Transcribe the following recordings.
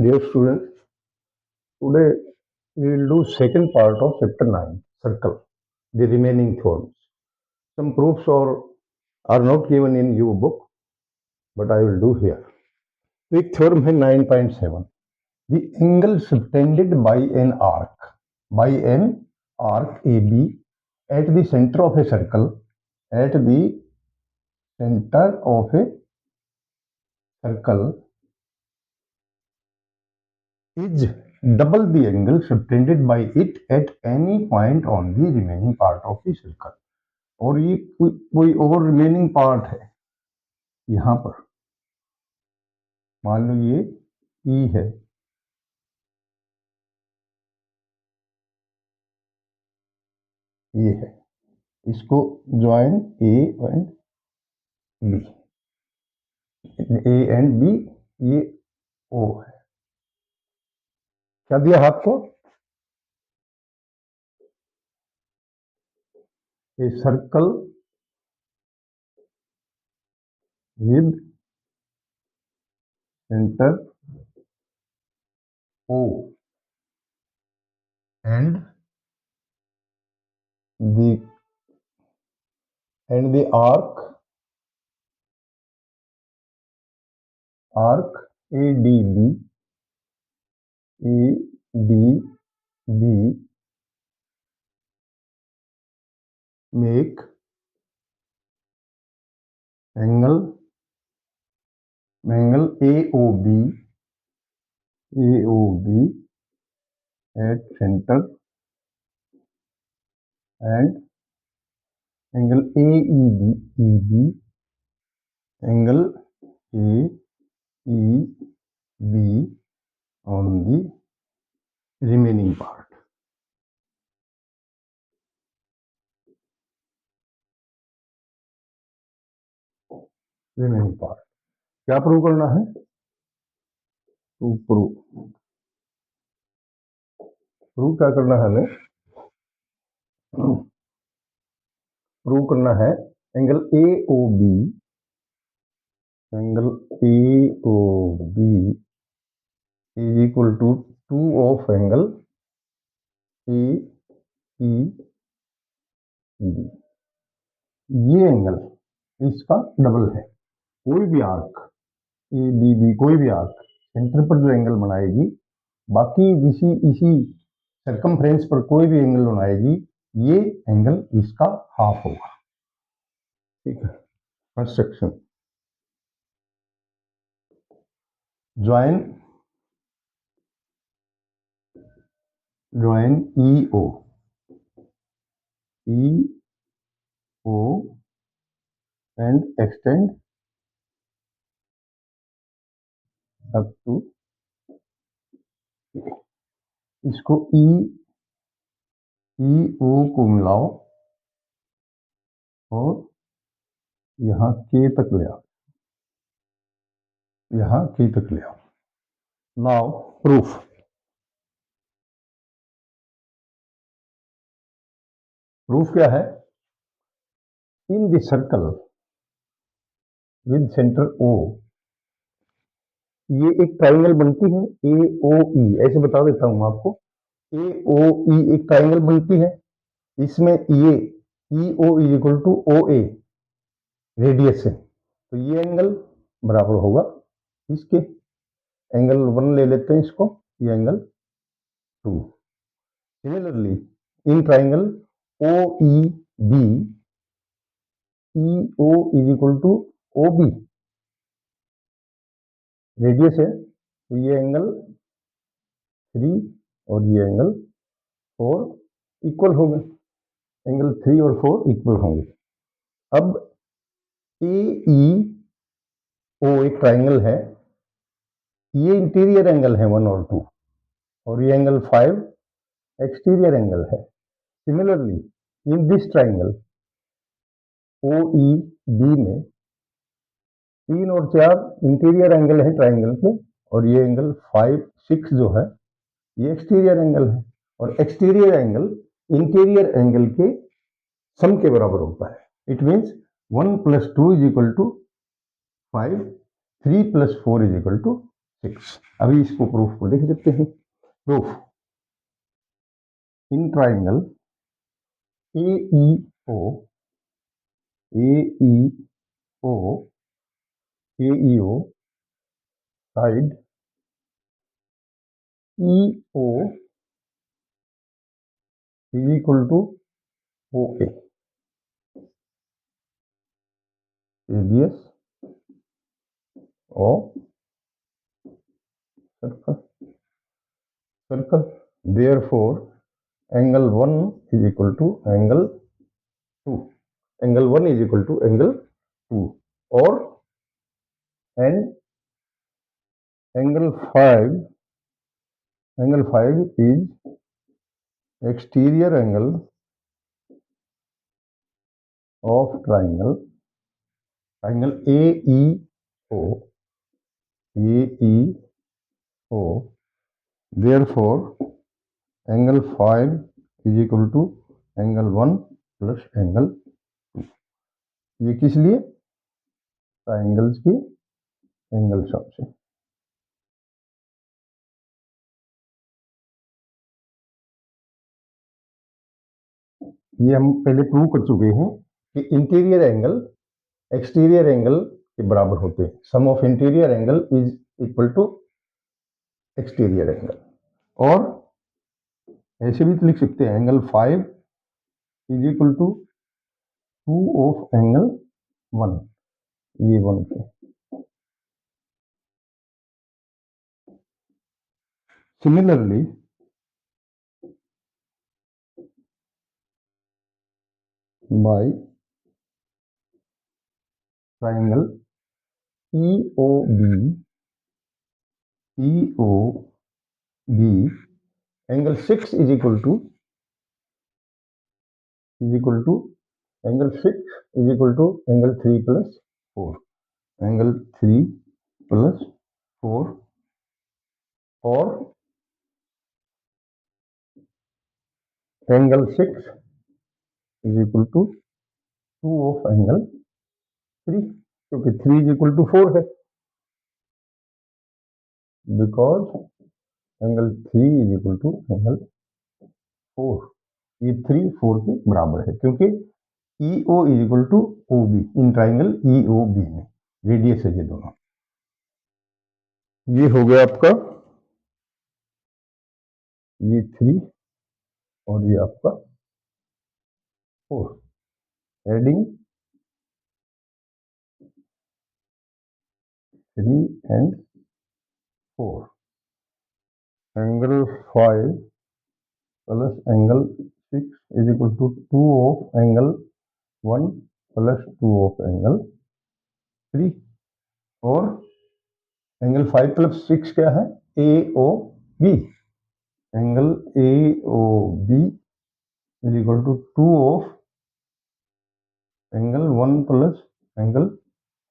Dear students, today we will do second part of chapter 9, circle, the remaining theorems. Some proofs are not given in your book, but I will do here. एक theorem है 9.7. The angle subtended by an arc AB at the center of a circle, at the center of a circle is double the angle subtended by it at any point on the remaining part of the circle. और ये कोई और remaining part है यहां पर, मान लो ये ई है, ये है, इसको ज्वाइन ए एंड बी, ये ओ है। क्या दिया हाथ को? A circle with centre O and the arc ADB make angle AOB at center and angle AEB on the remaining part. Remaining part क्या प्रूव करना है? प्रूव क्या करना है हमें? प्रूव करना है angle AOB is equal to 2 of angle AEB. ये एंगल इसका डबल है। कोई भी आर्क ADB, कोई भी आर्क सेंटर पर जो एंगल बनाएगी, बाकी इसी सर्कमफ्रेंस पर कोई भी एंगल बनाएगी, ये एंगल इसका हाफ होगा। ठीक है। First section, join EO and extend up to, इसको EO को मिलाओ और यहां K तक ले आओ, नाउ प्रूफ क्या है? In the circle with centre O, ये एक ट्राइंगल बनती है AOE, ऐसे बता देता हूं आपको। AOE एक ट्राइंगल बनती है, इसमें ये EO is equal to OA radius है, तो ये एंगल बराबर होगा इसके, एंगल 1 ले लेते हैं इसको, ये angle 2। Similarly in triangle OEB, EO is equal to OB radius है, तो ये एंगल 3 और ये एंगल 4 इक्वल होंगे, एंगल 3 और 4 इक्वल होंगे। अब AEO एक ट्राइंगल है, ये इंटीरियर एंगल है 1 और 2, और ये एंगल 5 एक्सटीरियर एंगल है। Similarly in this triangle OEB में 3 और 4 इंटीरियर एंगल है ट्राइंगल के, और ये एंगल 5, 6 जो है ये एक्सटीरियर एंगल है, और एक्सटीरियर एंगल इंटीरियर एंगल के सम के बराबर होता है। It means 1 + 2 is equal to 5, 3 + 4 is equal to 6। अभी इसको प्रूफ को लिख देते हैं। Proof in triangle A E O A E O A E O side E O is equal to O A, radius of circle circle therefore angle 1 is equal to angle 2, angle 1 is equal to angle 2, और and angle 5 is exterior angle of triangle A E O A E O, therefore angle 5 is equal to angle 1 plus angle 2। ये किस लिए? Triangles की angle sum से। ये हम पहले prove कर चुके हैं कि इंटीरियर एंगल एक्सटीरियर एंगल के बराबर होते हैं। Sum of interior angle is equal to exterior angle, और ऐसे भी लिख सकते हैं angle 5 is equal to 2 of angle 1, ये 1 पे। Similarly by triangle E O B angle 6 angle 6 is equal to angle 3 plus 4, angle 3 plus 4, और angle 6 is equal to 2 of angle 3, क्योंकि 3 इज इक्वल टू 4 है, because angle 3 is equal to angle 4। ये 3 4 के बराबर है, क्योंकि E O is equal to O B in triangle E O B में radius है ये दोनों। ये हो गया आपका, ये 3 और ये आपका 4, adding 3 and 4, angle 5 plus angle 6 is equal to 2 of angle 1 plus 2 of angle 3, और एंगल 5 प्लस 6 क्या है? A O B, angle A O B is equal to 2 of angle 1 plus angle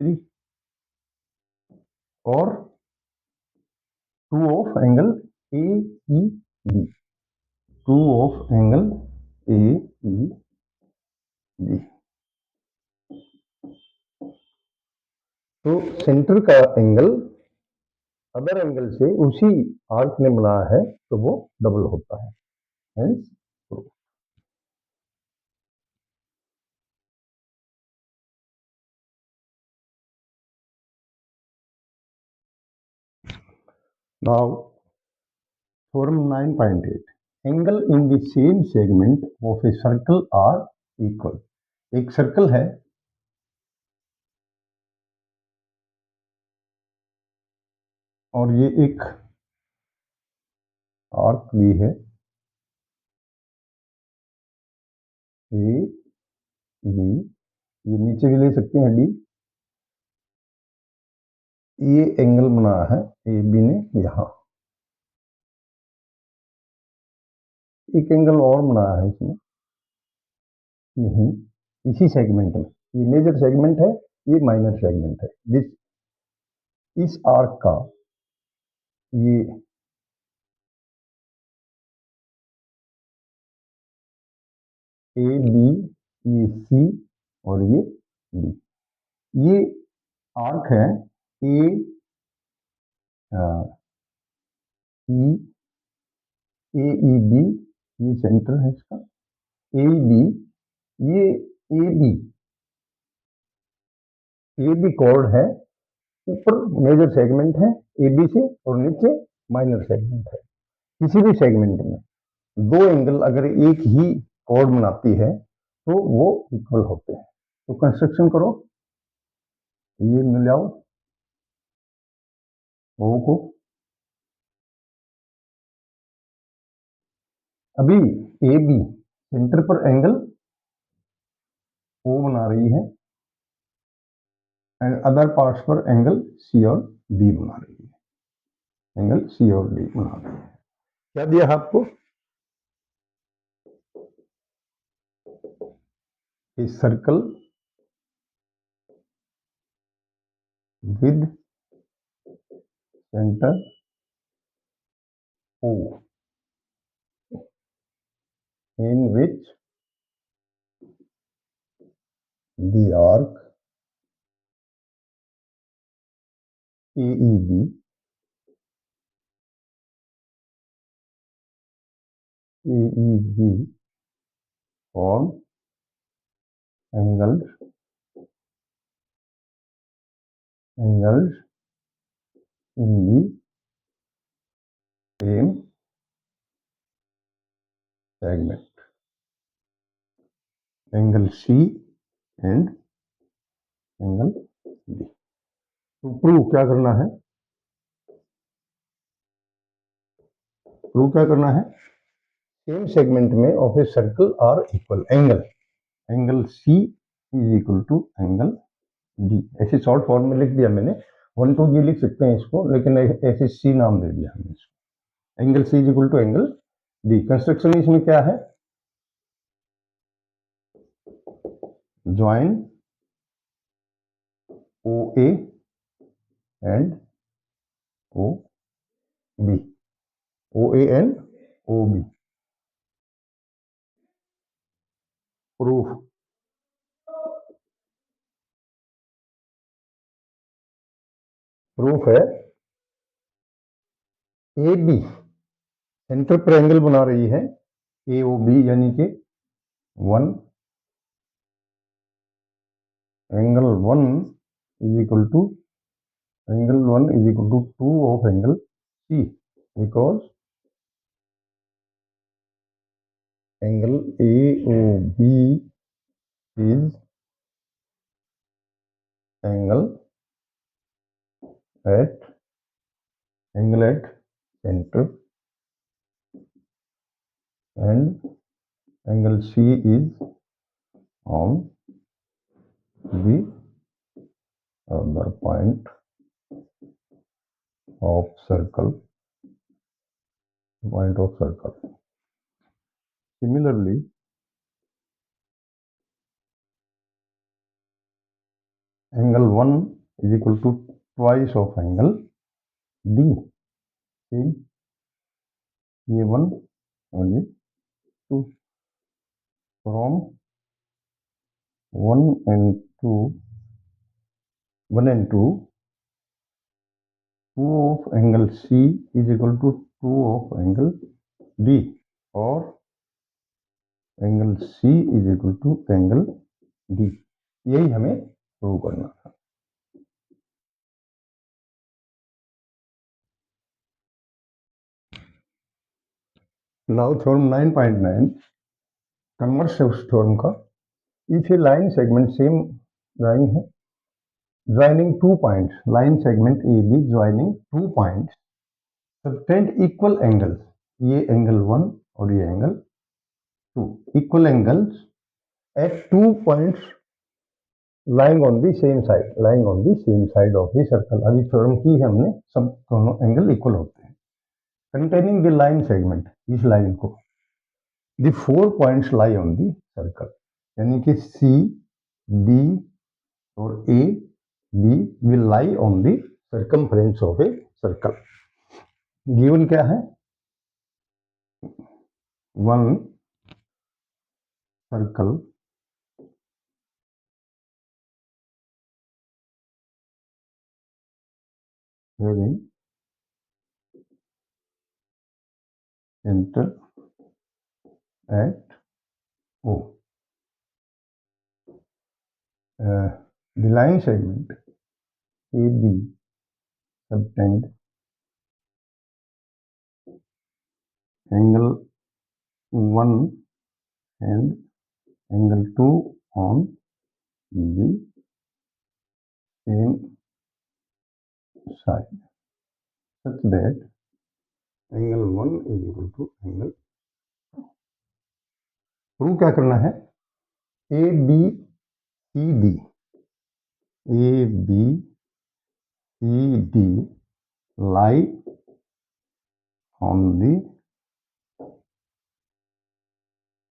3, और 2 of angle A E B, 2 of angle A E B. तो centre का angle other angle से उसी arc ने बनाया है, तो वो डबल होता है, hence proof. Now theorem 9.8, angle in the same segment of a circle are equal. एक सर्कल है, और ये एक आर्क भी है, ए बी, ये नीचे भी ले सकते हैं डी। ये एंगल बना है ए बी ने यहां, एक एंगल और बनाया है इसमें यही इसी सेगमेंट में। ये मेजर सेगमेंट है, ये माइनर सेगमेंट है। इस आर्क का ये ए बी, ये सी, और ये डी, ये आर्क है ए ई ए ई बी, ये सेंटर है इसका, ए बी, ये ए बी कॉर्ड है, ऊपर मेजर सेगमेंट है ए बी से और नीचे माइनर सेगमेंट है। किसी भी सेगमेंट में दो एंगल अगर एक ही कॉर्ड बनाती है तो वो इक्वल होते हैं। तो कंस्ट्रक्शन करो, ये मिलाओ ओ को। अभी ए बी सेंटर पर एंगल ओ बना रही है एंड अदर पार्ट्स पर एंगल सी और डी बना रही है, एंगल सी और डी बना रही है। क्या दिया है आपको? ए circle with centre O in which the arc AEB form angles in the same segment, angle C and angle D। तो प्रूव क्या करना है? प्रूव क्या करना है? सेम सेगमेंट में of a circle are equal, angle C is equal to angle D। ऐसे short form में लिख दिया मैंने, 1 2 भी लिख सकते हैं इसको, लेकिन ऐसे C नाम दे दिया हमने इसको। Angle C is equal to angle D। Construction इसमें क्या है? Join OA and OB, OA and OB। Proof, proof है ए बी सेंटर पर एंगल बना रही है ए ओ बी, यानी कि 1 angle 1 is equal to 2 of angle C, because angle A O B is angle at centre and angle C is on the other point of circle, Similarly, angle 1 is equal to twice of angle D। See, ये 1 और ये 2, from 1 and 2, 1 and 2, 2 of angle C is equal to 2 of angle D, or angle C is equal to angle D। यही हमें prove करना था। Now theorem 9.9 converse है उस theorem का। If a line segment, same line है, joining 2 points, line segment A B joining 2 points subtend equal angles, ये angle 1 और ये angle 2, equal angles at 2 points lying on the same side of the circle। अभी theorem की है हमने, सब दोनों एंगल इक्वल होते हैं। कंटेनिंग द लाइन सेगमेंट, इस लाइन को, the 4 points lie on the circle, यानी कि सी डी और A B will lie on the circumference of a circle. Given क्या है? 1 circle having center at O. The line segment AB subtend angle 1 and angle 2 on the same side such that angle 1 is equal to angle. Prove क्या करना है? A B C D lie on the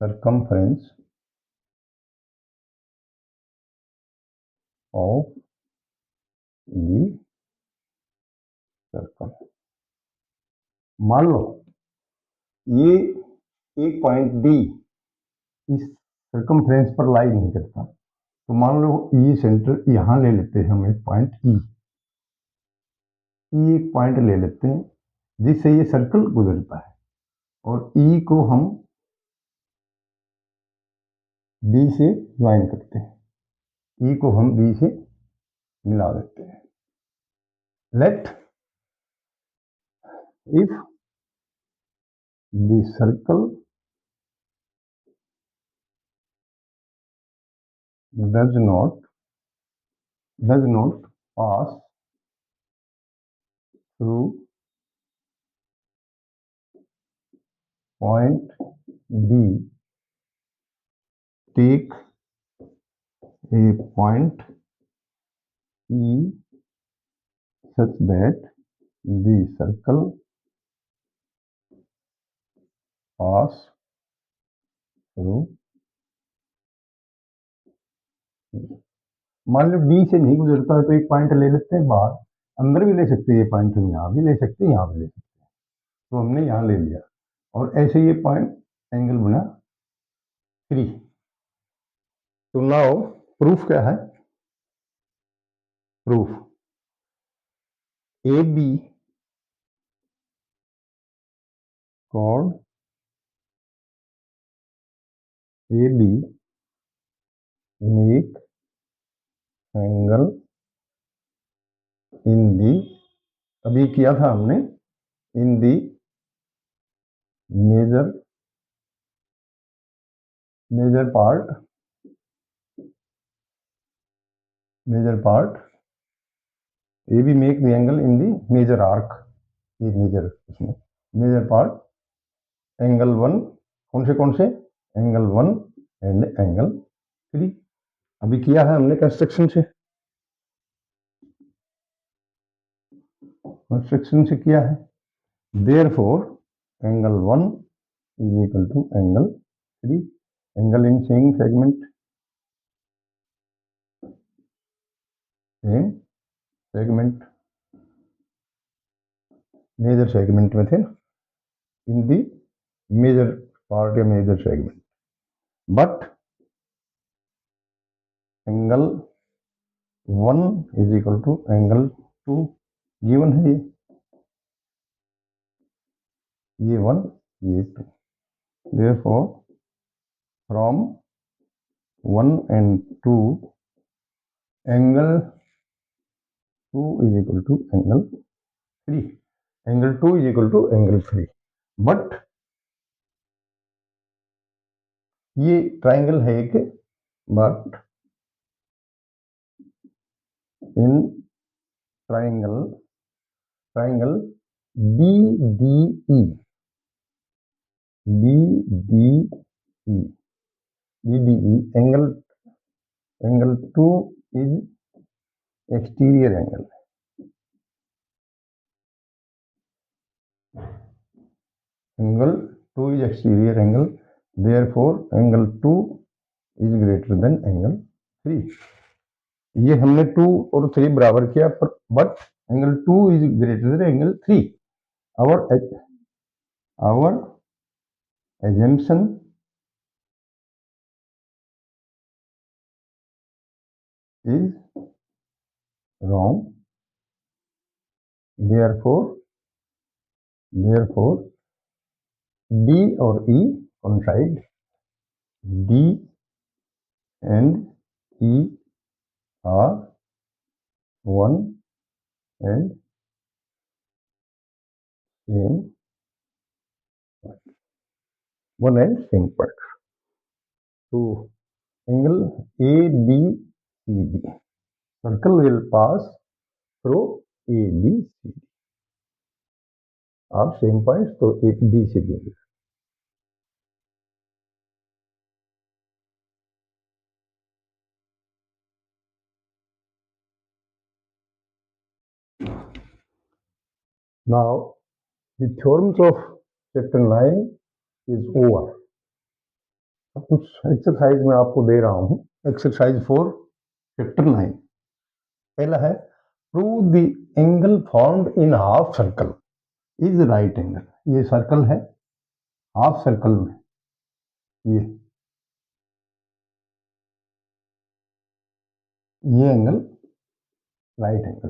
circumference of the circle. मान लो ये एक point D इस circumference पर लाई नहीं करता, तो मान लो ये सेंटर यहां ले लेते हैं हम एक पॉइंट ई, एक पॉइंट ले लेते हैं जिससे ये सर्कल गुजरता है, और ई को हम बी से ज्वाइन करते हैं, ई को हम बी से मिला देते हैं. Let if the circle does not pass through point D, take a point E such that the circle pass through. मान लो बी से नहीं गुजरता है तो एक पॉइंट ले लेते हैं बाहर, अंदर भी ले सकते हैं, ये पॉइंट हम यहाँ भी ले सकते हैं, यहाँ भी ले सकते हैं, तो हमने यहाँ ले लिया और ऐसे ये पॉइंट एंगल बना 3. तो नाउ प्रूफ क्या है? Proof A B chord AB make angle in the, अभी किया था हमने, in the major part AB make the angle in the major arc, ये मेजर, इसमें मेजर पार्ट एंगल 1, कौन से एंगल 1 एंड एंगल 3. अभी किया है हमने कंस्ट्रक्शन से किया है. Therefore angle 1 is equal to angle 3. Angle in same segment major segment में थे, इन दी मेजर पार्ट या major segment, but angle 1 is equal to angle 2 given है, ये 1 ये 2. Therefore from 1 and 2 angle 2 is equal to angle 3. Angle 2 is equal to angle 3. But ये triangle है एक, but in triangle BDE angle 2 is exterior angle, angle 2 is exterior angle, therefore angle 2 is greater than angle 3. ये हमने 2 और 3 बराबर किया, but angle 2 is greater than angle 3. our assumption is wrong. Therefore D और E on side, D and E are one and same, one and same point. तो angle A B C D, circle will pass through A B C D, आप same point तो A D से D. Now the theorems of chapter 9 is over. अब कुछ exercise मैं आपको दे रहा हूं. Exercise 4 chapter 9. पहला है prove the angle formed in half circle is right angle. ये सर्कल है, हाफ सर्कल में ये एंगल राइट एंगल.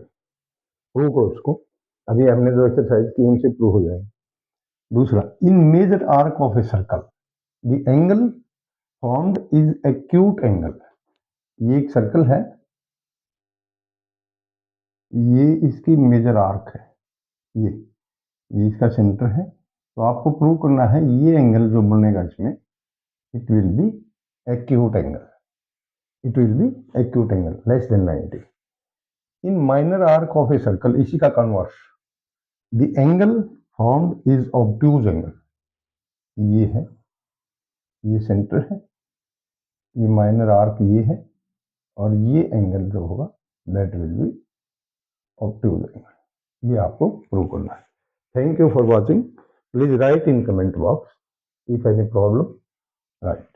प्रूव करो उसको. अभी हमने जो एक्सरसाइज की उनसे प्रूव हो जाएगा. दूसरा, in major arc of a circle the angle formed is acute angle. ये एक सर्कल है, ये इसकी मेजर आर्क है, ये इसका सेंटर है. तो आपको प्रूव करना है ये एंगल जो बनेगा इसमें, it will be acute angle. It will be acute angle less than 90. In minor arc of a circle, इसी का converse, the angle formed is obtuse angle. ये है, ये सेंटर है, ये माइनर आर्क ये है, और ये एंगल जो होगा that will be obtuse angle. ये आपको प्रूव करना है. Thank you for watching. Please write in comment box if any problem. Right.